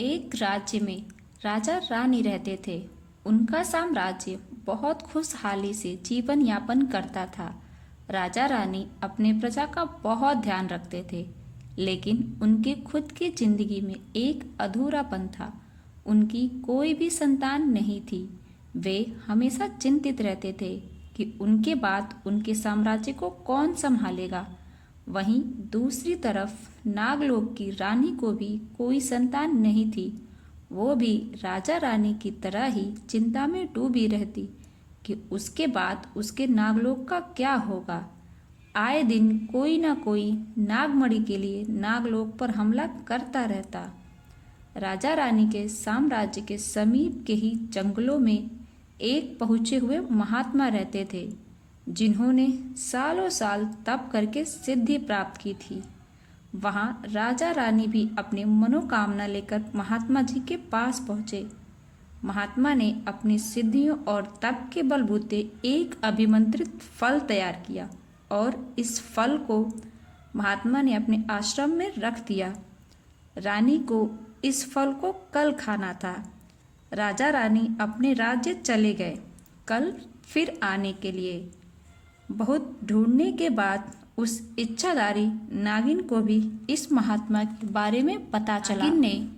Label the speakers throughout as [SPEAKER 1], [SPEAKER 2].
[SPEAKER 1] एक राज्य में राजा रानी रहते थे। उनका साम्राज्य बहुत खुशहाली से जीवन यापन करता था। राजा रानी अपने प्रजा का बहुत ध्यान रखते थे, लेकिन उनके खुद की जिंदगी में एक अधूरापन था। उनकी कोई भी संतान नहीं थी। वे हमेशा चिंतित रहते थे कि उनके बाद उनके साम्राज्य को कौन संभालेगा। वहीं दूसरी तरफ नागलोक की रानी को भी कोई संतान नहीं थी। वो भी राजा रानी की तरह ही चिंता में डूबी रहती कि उसके बाद उसके नागलोक का क्या होगा। आए दिन कोई ना कोई नागमणि के लिए नागलोक पर हमला करता रहता। राजा रानी के साम्राज्य के समीप के ही जंगलों में एक पहुँचे हुए महात्मा रहते थे, जिन्होंने सालों साल तप करके सिद्धि प्राप्त की थी। वहाँ राजा रानी भी अपनी मनोकामना लेकर महात्मा जी के पास पहुँचे। महात्मा ने अपनी सिद्धियों और तप के बलबूते एक अभिमंत्रित फल तैयार किया और इस फल को महात्मा ने अपने आश्रम में रख दिया। रानी को इस फल को कल खाना था। राजा रानी अपने राज्य चले गए, कल फिर आने के लिए। बहुत ढूंढने के बाद उस इच्छाधारी नागिन को भी इस महात्मा के बारे में पता चला। नागिन ने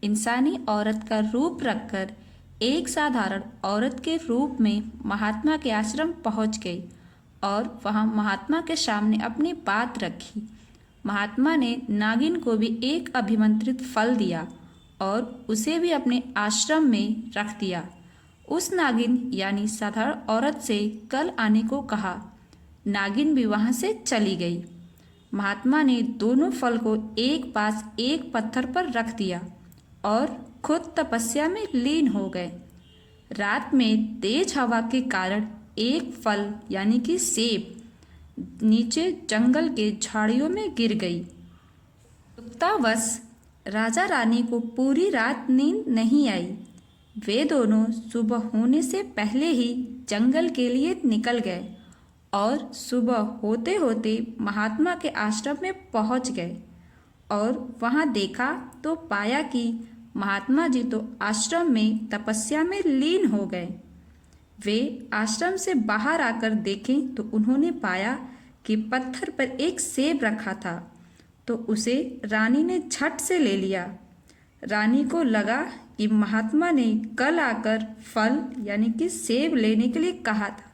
[SPEAKER 1] इंसानी औरत का रूप रखकर एक साधारण औरत के रूप में महात्मा के आश्रम पहुंच गई और वहां महात्मा के सामने अपनी बात रखी। महात्मा ने नागिन को भी एक अभिमंत्रित फल दिया और उसे भी अपने आश्रम में रख दिया। उस नागिन यानी साधारण औरत से कल आने को कहा। नागिन भी वहां से चली गई। महात्मा ने दोनों फल को एक पास एक पत्थर पर रख दिया और खुद तपस्या में लीन हो गए। रात में तेज हवा के कारण एक फल यानी कि सेब नीचे जंगल के झाड़ियों में गिर गई। दुखतावश राजा रानी को पूरी रात नींद नहीं आई। वे दोनों सुबह होने से पहले ही जंगल के लिए निकल गए और सुबह होते होते महात्मा के आश्रम में पहुंच गए और वहां देखा तो पाया कि महात्मा जी तो आश्रम में तपस्या में लीन हो गए। वे आश्रम से बाहर आकर देखें तो उन्होंने पाया कि पत्थर पर एक सेब रखा था, तो उसे रानी ने झट से ले लिया। रानी को लगा कि महात्मा ने कल आकर फल यानी कि सेब लेने के लिए कहा था।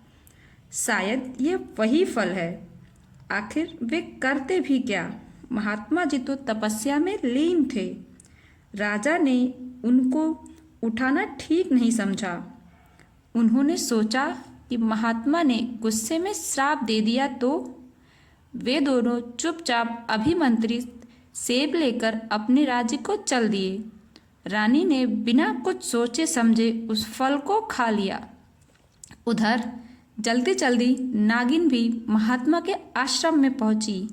[SPEAKER 1] शायद ये वही फल है। आखिर वे करते भी क्या? महात्मा जी तो तपस्या में लीन थे। राजा ने उनको उठाना ठीक नहीं समझा। उन्होंने सोचा कि महात्मा ने गुस्से में श्राप दे दिया तो वे दोनों चुपचाप अभिमंत्रित सेब लेकर अपने राज्य को चल दिए। रानी ने बिना कुछ सोचे समझे उस फल को खा लिया। उधर जल्दी जल्दी नागिन भी महात्मा के आश्रम में पहुंची।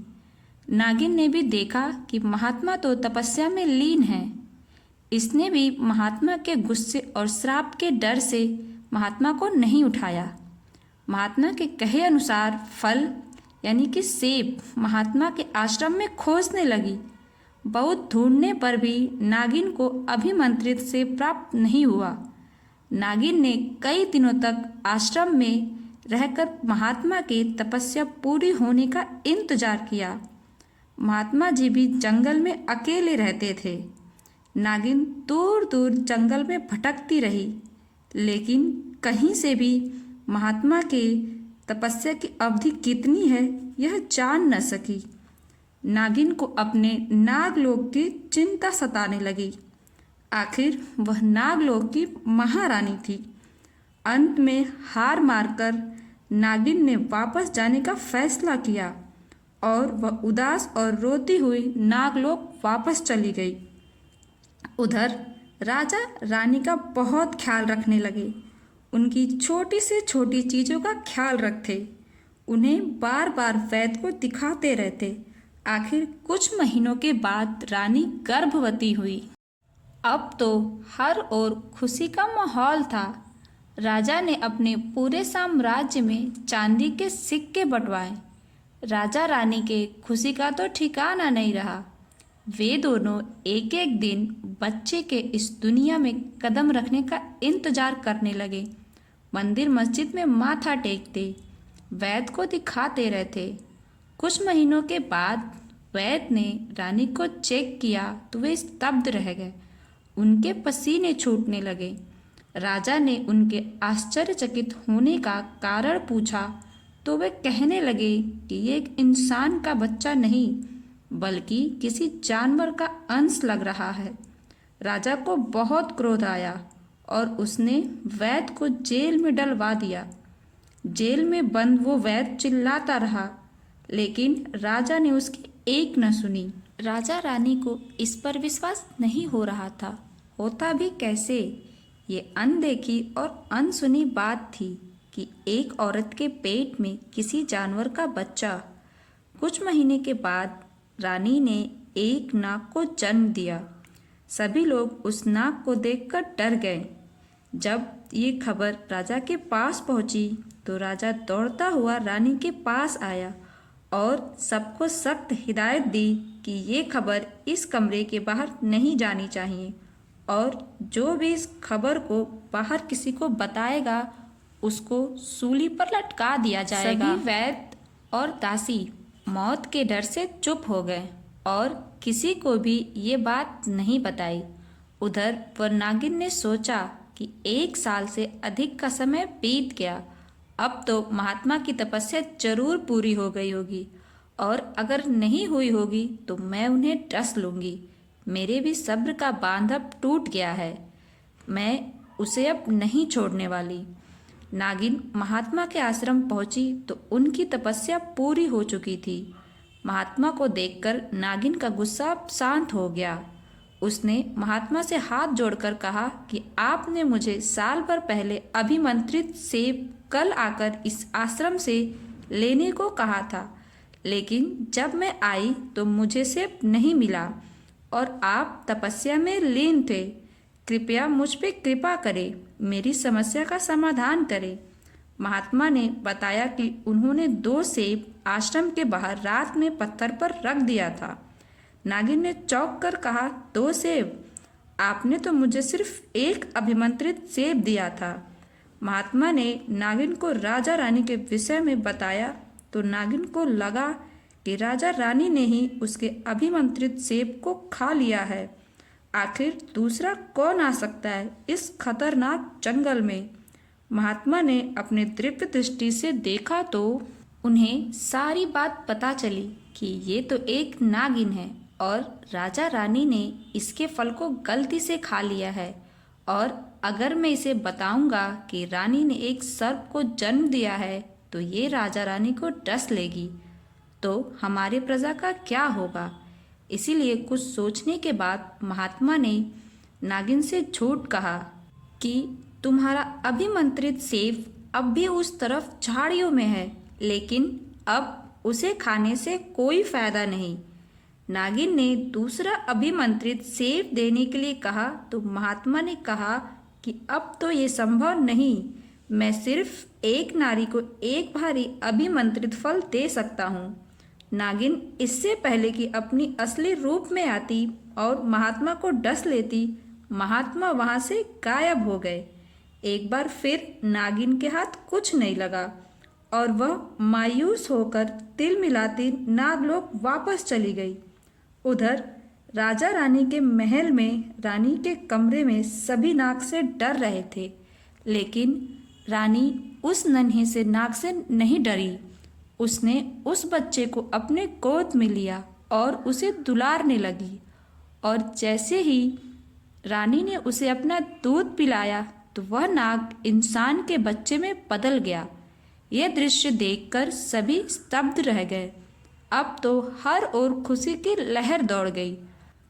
[SPEAKER 1] नागिन ने भी देखा कि महात्मा तो तपस्या में लीन है। इसने भी महात्मा के गुस्से और श्राप के डर से महात्मा को नहीं उठाया। महात्मा के कहे अनुसार फल यानी कि सेब महात्मा के आश्रम में खोजने लगी। बहुत ढूंढने पर भी नागिन को अभिमंत्रित सेब प्राप्त नहीं हुआ। नागिन ने कई दिनों तक आश्रम में रहकर महात्मा की तपस्या पूरी होने का इंतजार किया। महात्मा जी भी जंगल में अकेले रहते थे। नागिन दूर दूर जंगल में भटकती रही, लेकिन कहीं से भी महात्मा के तपस्या की अवधि कितनी है यह जान न सकी। नागिन को अपने नागलोक की चिंता सताने लगी। आखिर वह नागलोक की महारानी थी। अंत में हार मारकर नागिन ने वापस जाने का फैसला किया और वह उदास और रोती हुई नागलोक वापस चली गई। उधर राजा रानी का बहुत ख्याल रखने लगे। उनकी छोटी से छोटी चीज़ों का ख्याल रखते, उन्हें बार बार वैद्य को दिखाते रहते। आखिर कुछ महीनों के बाद रानी गर्भवती हुई। अब तो हर ओर खुशी का माहौल था। राजा ने अपने पूरे साम्राज्य में चांदी के सिक्के बंटवाए। राजा रानी के खुशी का तो ठिकाना नहीं रहा। वे दोनों एक एक दिन बच्चे के इस दुनिया में कदम रखने का इंतजार करने लगे। मंदिर मस्जिद में माथा टेकते, वैद्य को दिखाते रहते। कुछ महीनों के बाद वैद्य ने रानी को चेक किया तो वे स्तब्ध रह गए। उनके पसीने छूटने लगे। राजा ने उनके आश्चर्यचकित होने का कारण पूछा तो वे कहने लगे कि ये एक इंसान का बच्चा नहीं बल्कि किसी जानवर का अंश लग रहा है। राजा को बहुत क्रोध आया और उसने वैद्य को जेल में डलवा दिया। जेल में बंद वो वैद्य चिल्लाता रहा, लेकिन राजा ने उसकी एक न सुनी। राजा रानी को इस पर विश्वास नहीं हो रहा था। होता भी कैसे? ये अनदेखी और अनसुनी बात थी कि एक औरत के पेट में किसी जानवर का बच्चा। कुछ महीने के बाद रानी ने एक नाग को जन्म दिया। सभी लोग उस नाग को देखकर डर गए। जब ये खबर राजा के पास पहुंची तो राजा दौड़ता हुआ रानी के पास आया और सबको सख्त हिदायत दी कि ये खबर इस कमरे के बाहर नहीं जानी चाहिए और जो भी इस खबर को बाहर किसी को बताएगा उसको सूली पर लटका दिया जाएगा। सभी वैद्य और दासी मौत के डर से चुप हो गए और किसी को भी ये बात नहीं बताई। उधर पर नागिन ने सोचा कि 1 साल से अधिक का समय बीत गया। अब तो महात्मा की तपस्या जरूर पूरी हो गई होगी और अगर नहीं हुई होगी तो मैं उन्हें डस लूँगी। मेरे भी सब्र का बांध अब टूट गया है। मैं उसे अब नहीं छोड़ने वाली। नागिन महात्मा के आश्रम पहुंची तो उनकी तपस्या पूरी हो चुकी थी। महात्मा को देखकर नागिन का गुस्सा शांत हो गया। उसने महात्मा से हाथ जोड़कर कहा कि आपने मुझे साल भर पहले अभिमंत्रित सेब कल आकर इस आश्रम से लेने को कहा था, लेकिन जब मैं आई तो मुझे सेब नहीं मिला और आप तपस्या में लीन थे। कृपया मुझ पे कृपा करें, मेरी समस्या का समाधान करें। महात्मा ने बताया कि उन्होंने 2 सेब आश्रम के बाहर रात में पत्थर पर रख दिया था। नागिन ने चौंक कर कहा, 2 सेब? आपने तो मुझे सिर्फ एक अभिमंत्रित सेब दिया था। महात्मा ने नागिन को राजा रानी के विषय में बताया तो नागिन को लगा कि राजा रानी ने ही उसके अभिमंत्रित सेब को खा लिया है। आखिर दूसरा कौन आ सकता है इस खतरनाक जंगल में? महात्मा ने अपने दिव्य दृष्टि से देखा तो उन्हें सारी बात पता चली कि ये तो एक नागिन है और राजा रानी ने इसके फल को गलती से खा लिया है। और अगर मैं इसे बताऊंगा कि रानी ने एक सर्प को जन्म दिया है तो ये राजा रानी को डस लेगी, तो हमारे प्रजा का क्या होगा? इसीलिए कुछ सोचने के बाद महात्मा ने नागिन से झूठ कहा कि तुम्हारा अभिमंत्रित सेब अब भी उस तरफ झाड़ियों में है, लेकिन अब उसे खाने से कोई फायदा नहीं। नागिन ने दूसरा अभिमंत्रित सेब देने के लिए कहा तो महात्मा ने कहा कि अब तो ये संभव नहीं। मैं सिर्फ एक नारी को एक भारी अभिमंत्रित फल दे सकता हूँ। नागिन इससे पहले कि अपनी असली रूप में आती और महात्मा को डस लेती, महात्मा वहाँ से गायब हो गए। एक बार फिर नागिन के हाथ कुछ नहीं लगा और वह मायूस होकर तिल मिलाती नागलोक वापस चली गई। उधर राजा रानी के महल में रानी के कमरे में सभी नाग से डर रहे थे, लेकिन रानी उस नन्हे से नाग से नहीं डरी। उसने उस बच्चे को अपने गोद में लिया और उसे दुलारने लगी और जैसे ही रानी ने उसे अपना दूध पिलाया तो वह नाग इंसान के बच्चे में बदल गया। यह दृश्य देखकर सभी स्तब्ध रह गए। अब तो हर ओर खुशी की लहर दौड़ गई।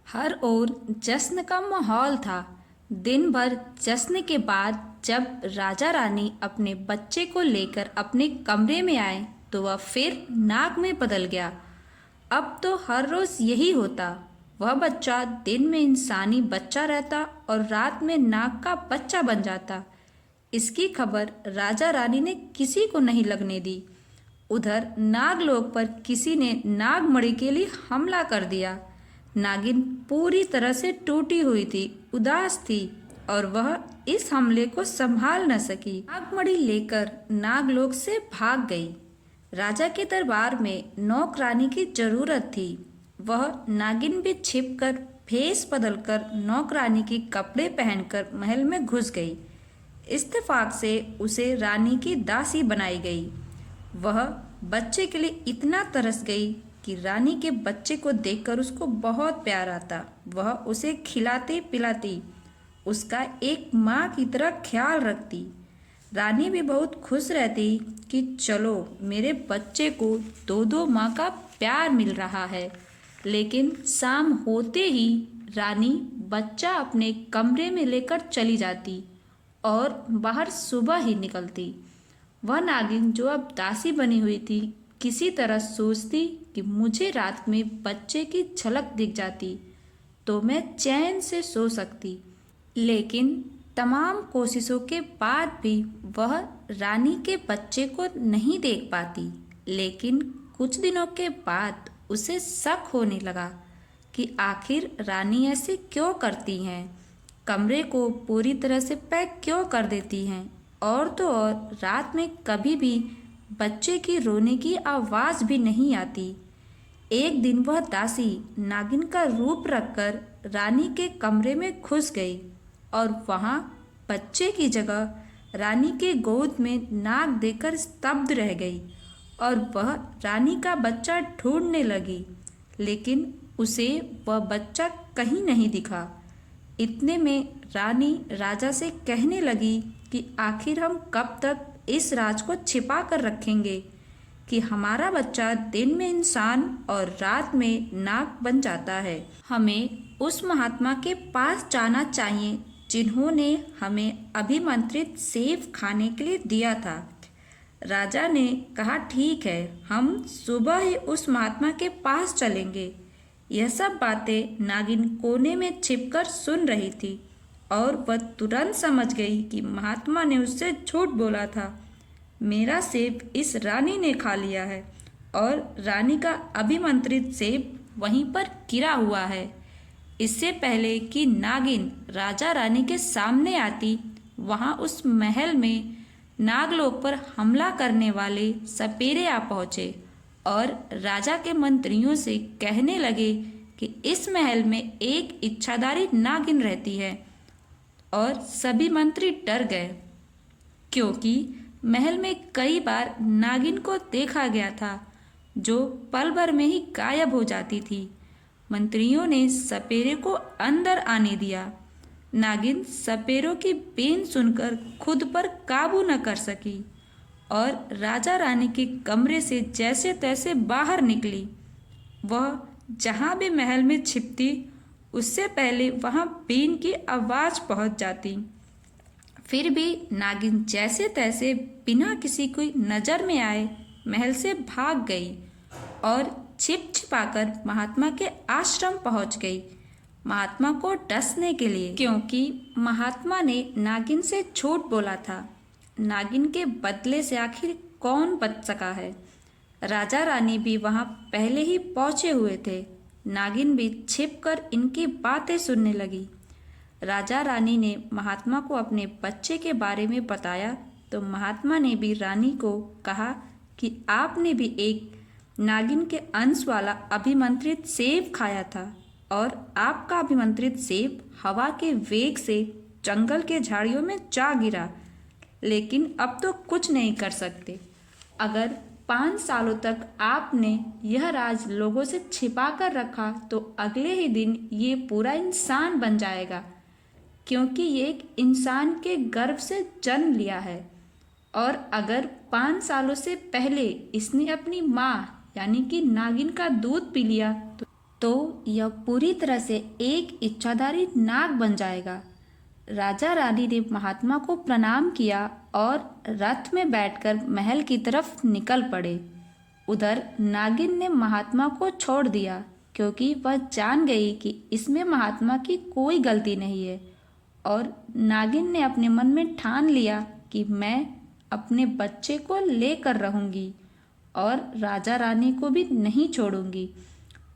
[SPEAKER 1] हर ओर जश्न का माहौल था। दिन भर जश्न के बाद जब राजा रानी अपने बच्चे को लेकर अपने कमरे में आए तो वह फिर नाग में बदल गया। अब तो हर रोज यही होता। वह बच्चा दिन में इंसानी बच्चा रहता और रात में नाग का बच्चा बन जाता। इसकी खबर राजा रानी ने किसी को नहीं लगने दी। उधर नागलोक पर किसी ने नागमणि के लिए हमला कर दिया। नागिन पूरी तरह से टूटी हुई थी, उदास थी और वह इस हमले को संभाल न सकी। नागमणि लेकर नागलोक से भाग गई। राजा के दरबार में नौकरानी की जरूरत थी। वह नागिन भी छिपकर भेष बदलकर नौकरानी के कपड़े पहनकर महल में घुस गई। इत्तेफाक से उसे रानी की दासी बनाई गई। वह बच्चे के लिए इतना तरस गई कि रानी के बच्चे को देखकर उसको बहुत प्यार आता। वह उसे खिलाती पिलाती, उसका एक माँ की तरह ख्याल रखती। रानी भी बहुत खुश रहती कि चलो मेरे बच्चे को दो दो माँ का प्यार मिल रहा है। लेकिन शाम होते ही रानी बच्चा अपने कमरे में लेकर चली जाती और बाहर सुबह ही निकलती। वह नागिन जो अब दासी बनी हुई थी, किसी तरह सोचती कि मुझे रात में बच्चे की झलक दिख जाती तो मैं चैन से सो सकती। लेकिन तमाम कोशिशों के बाद भी वह रानी के बच्चे को नहीं देख पाती। लेकिन कुछ दिनों के बाद उसे शक होने लगा कि आखिर रानी ऐसे क्यों करती हैं, कमरे को पूरी तरह से पैक क्यों कर देती हैं और तो और रात में कभी भी बच्चे की रोने की आवाज़ भी नहीं आती। एक दिन वह दासी नागिन का रूप रखकर रानी के कमरे में घुस गई और वहाँ बच्चे की जगह रानी के गोद में नाग देकर स्तब्ध रह गई और वह रानी का बच्चा ढूंढने लगी। लेकिन उसे वह बच्चा कहीं नहीं दिखा। इतने में रानी राजा से कहने लगी कि आखिर हम कब तक इस राज को छिपा कर रखेंगे कि हमारा बच्चा दिन में इंसान और रात में नाग बन जाता है। हमें उस महात्मा के पास जाना चाहिए जिन्होंने हमें अभिमंत्रित सेब खाने के लिए दिया था। राजा ने कहा ठीक है, हम सुबह ही उस महात्मा के पास चलेंगे। यह सब बातें नागिन कोने में छिपकर सुन रही थी और वह तुरंत समझ गई कि महात्मा ने उससे झूठ बोला था। मेरा सेब इस रानी ने खा लिया है और रानी का अभिमंत्रित सेब वहीं पर गिरा हुआ है। इससे पहले कि नागिन राजा रानी के सामने आती, वहां उस महल में नागलोक पर हमला करने वाले सपेरे आ पहुँचे और राजा के मंत्रियों से कहने लगे कि इस महल में एक इच्छाधारी नागिन रहती है। और सभी मंत्री डर गए क्योंकि महल में कई बार नागिन को देखा गया था जो पल भर में ही गायब हो जाती थी। मंत्रियों ने सपेरे को अंदर आने दिया। नागिन सपेरों की बीन सुनकर खुद पर काबू न कर सकी और राजा रानी के कमरे से जैसे तैसे बाहर निकली। वह जहाँ भी महल में छिपती, उससे पहले वहाँ बीन की आवाज़ पहुँच जाती। फिर भी नागिन जैसे तैसे बिना किसी की नज़र में आए महल से भाग गई और छिप छिपाकर महात्मा के आश्रम पहुँच गई, महात्मा को डसने के लिए, क्योंकि महात्मा ने नागिन से झूठ बोला था। नागिन के बदले से आखिर कौन बच सका है। राजा रानी भी वहाँ पहले ही पहुँचे हुए थे। नागिन भी छिपकर इनकी बातें सुनने लगी। राजा रानी ने महात्मा को अपने बच्चे के बारे में बताया तो महात्मा ने भी रानी को कहा कि आपने भी एक नागिन के अंश वाला अभिमंत्रित सेब खाया था और आपका अभिमंत्रित सेब हवा के वेग से जंगल के झाड़ियों में जा गिरा। लेकिन अब तो कुछ नहीं कर सकते। अगर 5 सालों तक आपने यह राज लोगों से छिपा कर रखा तो अगले ही दिन ये पूरा इंसान बन जाएगा, क्योंकि ये एक इंसान के गर्भ से जन्म लिया है। और अगर 5 सालों से पहले इसने अपनी माँ यानी कि नागिन का दूध पी लिया तो यह पूरी तरह से एक इच्छाधारी नाग बन जाएगा। राजा रानी ने महात्मा को प्रणाम किया और रथ में बैठकर महल की तरफ निकल पड़े। उधर नागिन ने महात्मा को छोड़ दिया क्योंकि वह जान गई कि इसमें महात्मा की कोई गलती नहीं है। और नागिन ने अपने मन में ठान लिया कि मैं अपने बच्चे को लेकर रहूंगी और राजा रानी को भी नहीं छोड़ूंगी।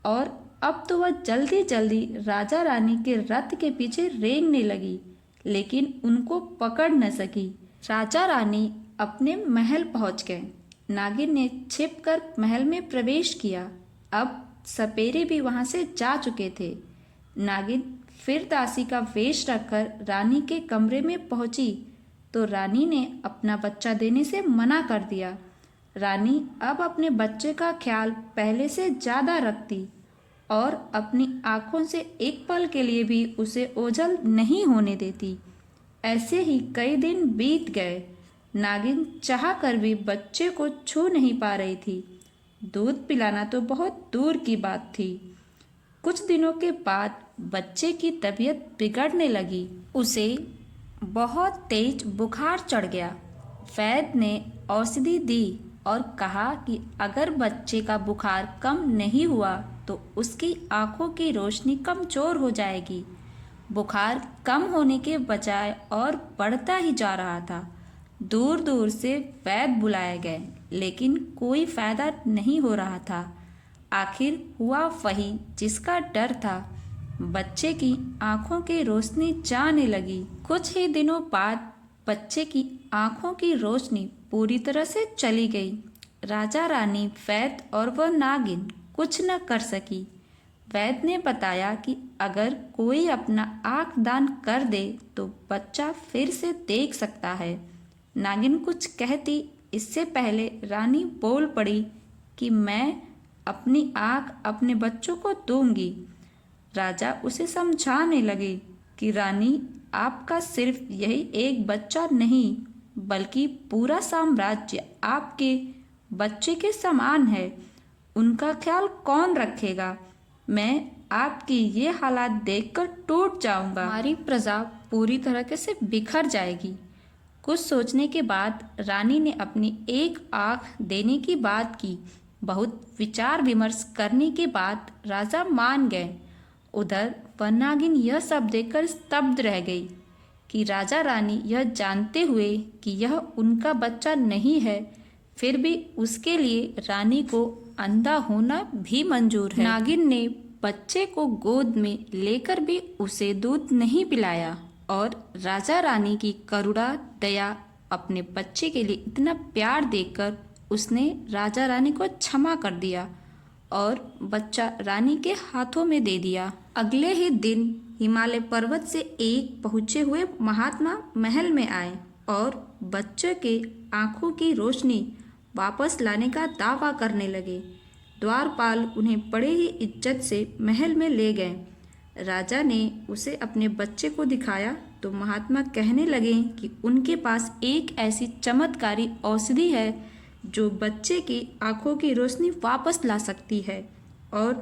[SPEAKER 1] और अब तो वह जल्दी जल्दी राजा रानी के रथ के पीछे रेंगने लगी, लेकिन उनको पकड़ न सकी। राजा रानी अपने महल पहुंच गए। नागिन ने छिपकर महल में प्रवेश किया। अब सपेरे भी वहां से जा चुके थे। नागिन फिर दासी का वेश रखकर रानी के कमरे में पहुंची तो रानी ने अपना बच्चा देने से मना कर दिया। रानी अब अपने बच्चे का ख्याल पहले से ज़्यादा रखती और अपनी आँखों से एक पल के लिए भी उसे ओझल नहीं होने देती। ऐसे ही कई दिन बीत गए। नागिन चाह कर भी बच्चे को छू नहीं पा रही थी। दूध पिलाना तो बहुत दूर की बात थी। कुछ दिनों के बाद बच्चे की तबीयत बिगड़ने लगी। उसे बहुत तेज बुखार चढ़ गया। वैद्य ने औषधि दी और कहा कि अगर बच्चे का बुखार कम नहीं हुआ तो उसकी आंखों की रोशनी कमजोर हो जाएगी। बुखार कम होने के बजाय और बढ़ता ही जा रहा था। दूर दूर से वैद्य बुलाए गए, लेकिन कोई फायदा नहीं हो रहा था। आखिर हुआ वही जिसका डर था। बच्चे की आंखों की रोशनी जाने लगी। कुछ ही दिनों बाद बच्चे की आंखों की रोशनी पूरी तरह से चली गई। राजा रानी, वैद्य और वह नागिन कुछ न कर सकी। वैद्य ने बताया कि अगर कोई अपना आँख दान कर दे तो बच्चा फिर से देख सकता है। नागिन कुछ कहती इससे पहले रानी बोल पड़ी कि मैं अपनी आँख अपने बच्चों को दूंगी। राजा उसे समझाने लगे कि रानी, आपका सिर्फ यही एक बच्चा नहीं बल्कि पूरा साम्राज्य आपके बच्चे के समान है। उनका ख्याल कौन रखेगा? मैं आपकी ये हालात देखकर टूट जाऊंगा। हमारी प्रजा पूरी तरह से बिखर जाएगी। कुछ सोचने के बाद रानी ने अपनी एक आँख देने की बात की। बहुत विचार विमर्श करने के बाद राजा मान गए। उधर वह नागिन यह सब देखकर स्तब्ध रह गई कि राजा रानी यह जानते हुए कि यह उनका बच्चा नहीं है, फिर भी उसके लिए रानी को अंधा होना भी मंजूर है। नागिन ने बच्चे को गोद में लेकर भी उसे दूध नहीं पिलाया और राजा रानी की करुणा दया अपने बच्चे के लिए इतना प्यार देखकर उसने राजा रानी को क्षमा कर दिया और बच्चा रानी के हाथों में दे दिया। अगले ही दिन हिमालय पर्वत से एक पहुँचे हुए महात्मा महल में आए और बच्चे के आँखों की रोशनी वापस लाने का दावा करने लगे। द्वारपाल उन्हें बड़े ही इज्जत से महल में ले गए। राजा ने उसे अपने बच्चे को दिखाया तो महात्मा कहने लगे कि उनके पास एक ऐसी चमत्कारी औषधि है जो बच्चे की आंखों की रोशनी वापस ला सकती है। और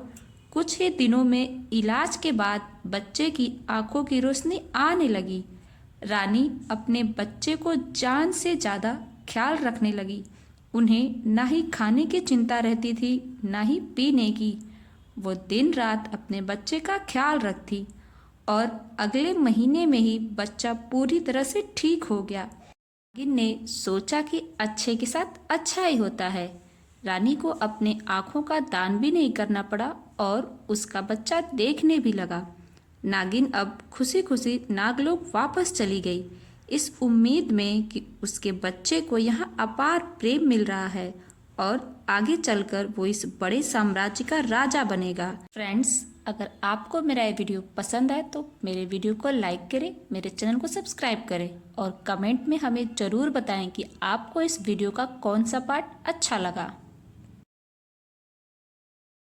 [SPEAKER 1] कुछ ही दिनों में इलाज के बाद बच्चे की आंखों की रोशनी आने लगी। रानी अपने बच्चे को जान से ज़्यादा ख्याल रखने लगी। उन्हें ना ही खाने की चिंता रहती थी, ना ही पीने की। वो दिन रात अपने बच्चे का ख्याल रखती और अगले महीने में ही बच्चा पूरी तरह से ठीक हो गया। नागिन ने सोचा कि अच्छे के साथ अच्छा ही होता है। रानी को अपने आँखों का दान भी नहीं करना पड़ा और उसका बच्चा देखने भी लगा। नागिन अब खुशी खुशी नागलोक वापस चली गई, इस उम्मीद में कि उसके बच्चे को यहाँ अपार प्रेम मिल रहा है और आगे चलकर वो इस बड़े साम्राज्य का राजा बनेगा। फ्रेंड्स, अगर आपको मेरा ये वीडियो पसंद आए तो मेरे वीडियो को लाइक करें, मेरे चैनल को सब्सक्राइब करें और कमेंट में हमें ज़रूर बताएं कि आपको इस वीडियो का कौन सा पार्ट अच्छा लगा।